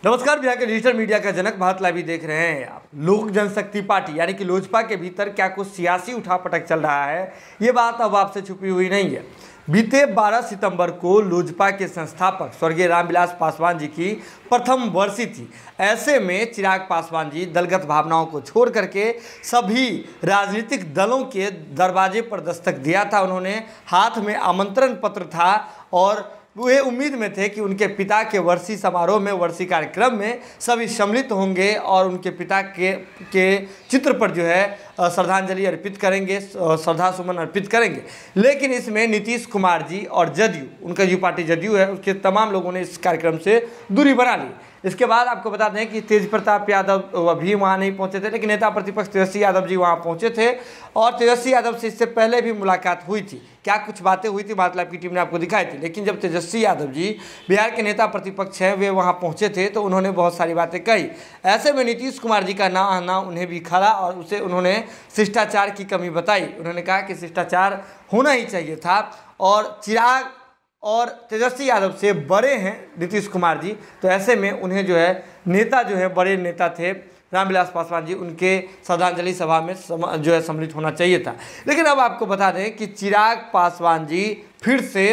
नमस्कार, बिहार के digital media का जनक भारत लाइव देख रहे हैं आप। लोक जनशक्ति पार्टी यानी कि लोजपा के भीतर क्या कुछ सियासी उठापटक चल रहा है, ये बात अब आपसे छुपी हुई नहीं है। बीते 12 सितंबर को लोजपा के संस्थापक स्वर्गीय रामविलास पासवान जी की प्रथम वर्षी थी। ऐसे में चिराग पासवान जी दलगत भावनाओं को छोड़ करके सभी राजनीतिक दलों के दरवाजे पर दस्तक दिया था। उन्होंने हाथ में आमंत्रण पत्र था और वे उम्मीद में थे कि उनके पिता के वर्षी समारोह में, वर्षी कार्यक्रम में सभी सम्मिलित होंगे और उनके पिता के चित्र पर जो है श्रद्धांजलि अर्पित करेंगे, श्रद्धा सुमन अर्पित करेंगे। लेकिन इसमें नीतीश कुमार जी और जदयू, उनका जो पार्टी जदयू है, उसके तमाम लोगों ने इस कार्यक्रम से दूरी बना ली। इसके बाद आपको बता दें कि तेज प्रताप यादव भी वहाँ नहीं पहुँचे थे, लेकिन नेता प्रतिपक्ष तेजस्वी यादव जी वहाँ पहुँचे थे और तेजस्वी यादव से इससे पहले भी मुलाकात हुई थी। क्या कुछ बातें हुई थी, भारत लाइव की टीम ने आपको दिखाई थी। लेकिन जब तेजस्वी यादव जी, बिहार के नेता प्रतिपक्ष हैं, वे वहाँ पहुँचे थे तो उन्होंने बहुत सारी बातें कही। ऐसे में नीतीश कुमार जी का ना आना उन्हें भी खला और उसे उन्होंने शिष्टाचार की कमी बताई। उन्होंने कहा कि शिष्टाचार होना ही चाहिए था और चिराग और तेजस्वी यादव से बड़े हैं नीतीश कुमार जी, तो ऐसे में उन्हें जो है नेता, जो है बड़े नेता थे रामविलास पासवान जी, उनके श्रद्धांजलि सभा में जो है सम्मिलित होना चाहिए था। लेकिन अब आपको बता दें कि चिराग पासवान जी फिर से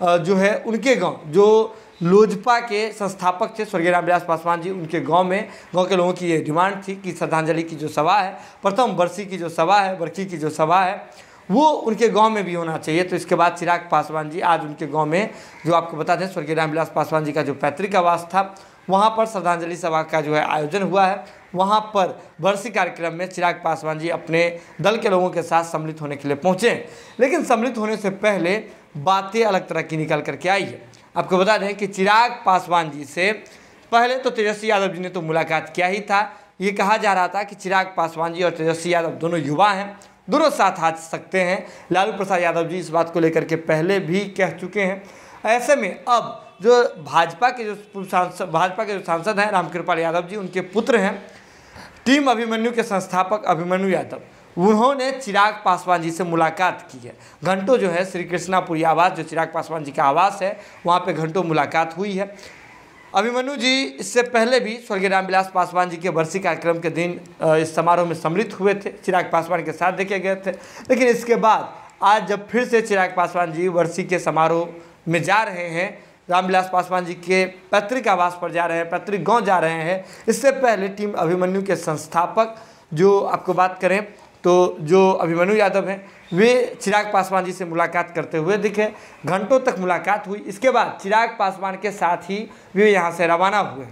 जो है उनके गांव, जो लोजपा के संस्थापक थे स्वर्गीय रामविलास पासवान जी, उनके गांव में गांव के लोगों की ये डिमांड थी कि श्रद्धांजलि की जो सभा है, प्रथम वर्षी की जो सभा है, वर्षी की जो सभा है, वो उनके गांव में भी होना चाहिए। तो इसके बाद चिराग पासवान जी आज उनके गांव में, जो आपको बता दें स्वर्गीय रामविलास पासवान जी का जो पैतृक आवास था, वहां पर श्रद्धांजलि सभा का जो है आयोजन हुआ है। वहां पर वर्षी कार्यक्रम में चिराग पासवान जी अपने दल के लोगों के साथ सम्मिलित होने के लिए पहुंचे। लेकिन सम्मिलित होने से पहले बातें अलग तरह की निकल करके आई है। आपको बता दें कि चिराग पासवान जी से पहले तो तेजस्वी यादव जी ने तो मुलाकात किया ही था। ये कहा जा रहा था कि चिराग पासवान जी और तेजस्वी यादव दोनों युवा हैं, दोनों साथ आ सकते हैं। लालू प्रसाद यादव जी इस बात को लेकर के पहले भी कह चुके हैं। ऐसे में अब जो भाजपा के जो सांसद हैं रामकृपाल यादव जी, उनके पुत्र हैं टीम अभिमन्यु के संस्थापक अभिमन्यु यादव, उन्होंने चिराग पासवान जी से मुलाकात की है। घंटों जो है श्री कृष्णापुरी आवास, जो चिराग पासवान जी का आवास है, वहाँ पे घंटों मुलाकात हुई है। अभिमन्यु जी इससे पहले भी स्वर्गीय रामविलास पासवान जी के वर्षी कार्यक्रम के दिन इस समारोह में सम्मिलित हुए थे, चिराग पासवान के साथ देखे गए थे। लेकिन इसके बाद आज जब फिर से चिराग पासवान जी वर्षी के समारोह में जा रहे हैं, रामविलास पासवान जी के पैतृक आवास पर जा रहे हैं, पैतृक गांव जा रहे हैं, इससे पहले टीम अभिमन्यु के संस्थापक जो आपको बात करें तो जो अभिमन्यु यादव हैं, वे चिराग पासवान जी से मुलाकात करते हुए दिखे। घंटों तक मुलाकात हुई। इसके बाद चिराग पासवान के साथ ही वे यहाँ से रवाना हुए।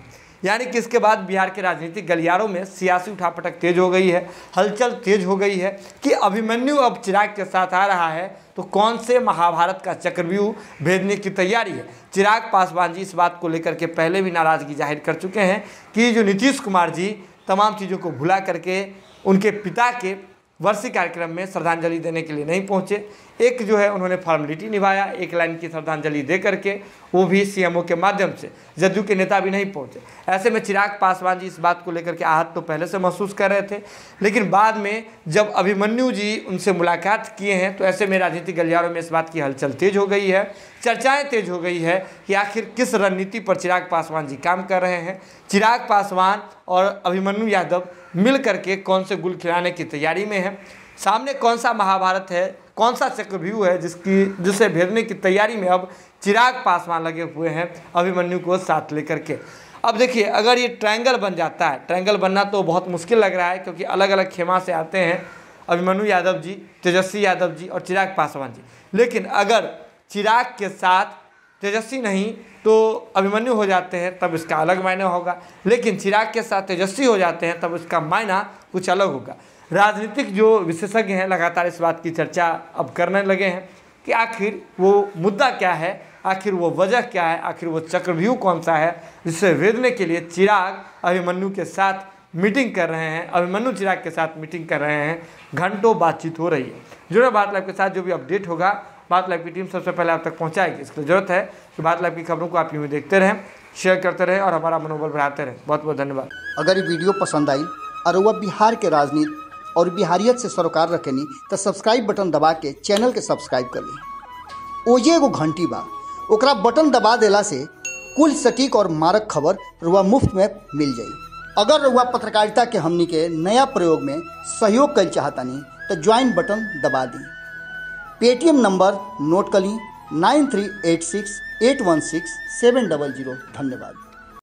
यानी कि इसके बाद बिहार के राजनीतिक गलियारों में सियासी उठापटक तेज हो गई है, हलचल तेज हो गई है कि अभिमन्यु अब चिराग के साथ आ रहा है तो कौन से महाभारत का चक्रव्यूह भेदने की तैयारी है। चिराग पासवान जी इस बात को लेकर के पहले भी नाराज़गी जाहिर कर चुके हैं कि जो नीतीश कुमार जी तमाम चीज़ों को भुला करके उनके पिता के वर्षी कार्यक्रम में श्रद्धांजलि देने के लिए नहीं पहुंचे। एक जो है उन्होंने फॉर्मेलिटी निभाया, एक लाइन की श्रद्धांजलि दे करके, वो भी सीएमओ के माध्यम से। जदयू के नेता भी नहीं पहुंचे। ऐसे में चिराग पासवान जी इस बात को लेकर के आहत तो पहले से महसूस कर रहे थे, लेकिन बाद में जब अभिमन्यु जी उनसे मुलाकात किए हैं तो ऐसे में राजनीतिक गलियारों में इस बात की हलचल तेज हो गई है, चर्चाएँ तेज हो गई है कि आखिर किस रणनीति पर चिराग पासवान जी काम कर रहे हैं। चिराग पासवान और अभिमन्यु यादव मिल करके कौन से गुल खिलाने की तैयारी में है, सामने कौन सा महाभारत है, कौन सा चक्रव्यूह है जिसे भेदने की तैयारी में अब चिराग पासवान लगे हुए हैं अभिमन्यु को साथ लेकर के। अब देखिए, अगर ये ट्रायंगल बन जाता है, ट्रायंगल बनना तो बहुत मुश्किल लग रहा है क्योंकि अलग अलग खेमा से आते हैं अभिमन्यु यादव जी, तेजस्वी यादव जी और चिराग पासवान जी। लेकिन अगर चिराग के साथ तेजस्वी नहीं तो अभिमन्यु हो जाते हैं तब इसका अलग मायने होगा, लेकिन चिराग के साथ तेजस्वी हो जाते हैं तब इसका मायना कुछ अलग होगा। राजनीतिक जो विशेषज्ञ हैं लगातार इस बात की चर्चा अब करने लगे हैं कि आखिर वो मुद्दा क्या है, आखिर वो वजह क्या है, आखिर वो चक्रव्यूह कौन सा है जिसे भेदने के लिए चिराग अभिमन्यु के साथ मीटिंग कर रहे हैं, अभिमन्यु चिराग के साथ मीटिंग कर रहे हैं। घंटों बातचीत हो रही है। जुड़े भारत लाइव के साथ जो भी अपडेट होगा भारत लाइव की टीम सबसे पहले आप तक पहुंचाएगी। इसकी जरूरत है कि भारत लाइव की खबरों को आप यूँ ही देखते रहें, शेयर करते रहें और हमारा मनोबल बढ़ाते रहें। बहुत बहुत धन्यवाद। अगर ये वीडियो पसंद आई और वह बिहार के राजनीति और बिहारियत से सरोकार रखेनी तो सब्सक्राइब बटन दबा के चैनल के सब्सक्राइब कर ली। ओजे एगो घंटी बा, ओकरा बटन दबा देला से कुल सटीक और मारक खबर रुआ मुफ्त में मिल जाई। अगर रुआ पत्रकारिता के हमनी के नया प्रयोग में सहयोग कर चाहतानी तो ज्वाइन बटन दबा दी। पेटीएम नंबर नोट कर ली 9386816700। धन्यवाद।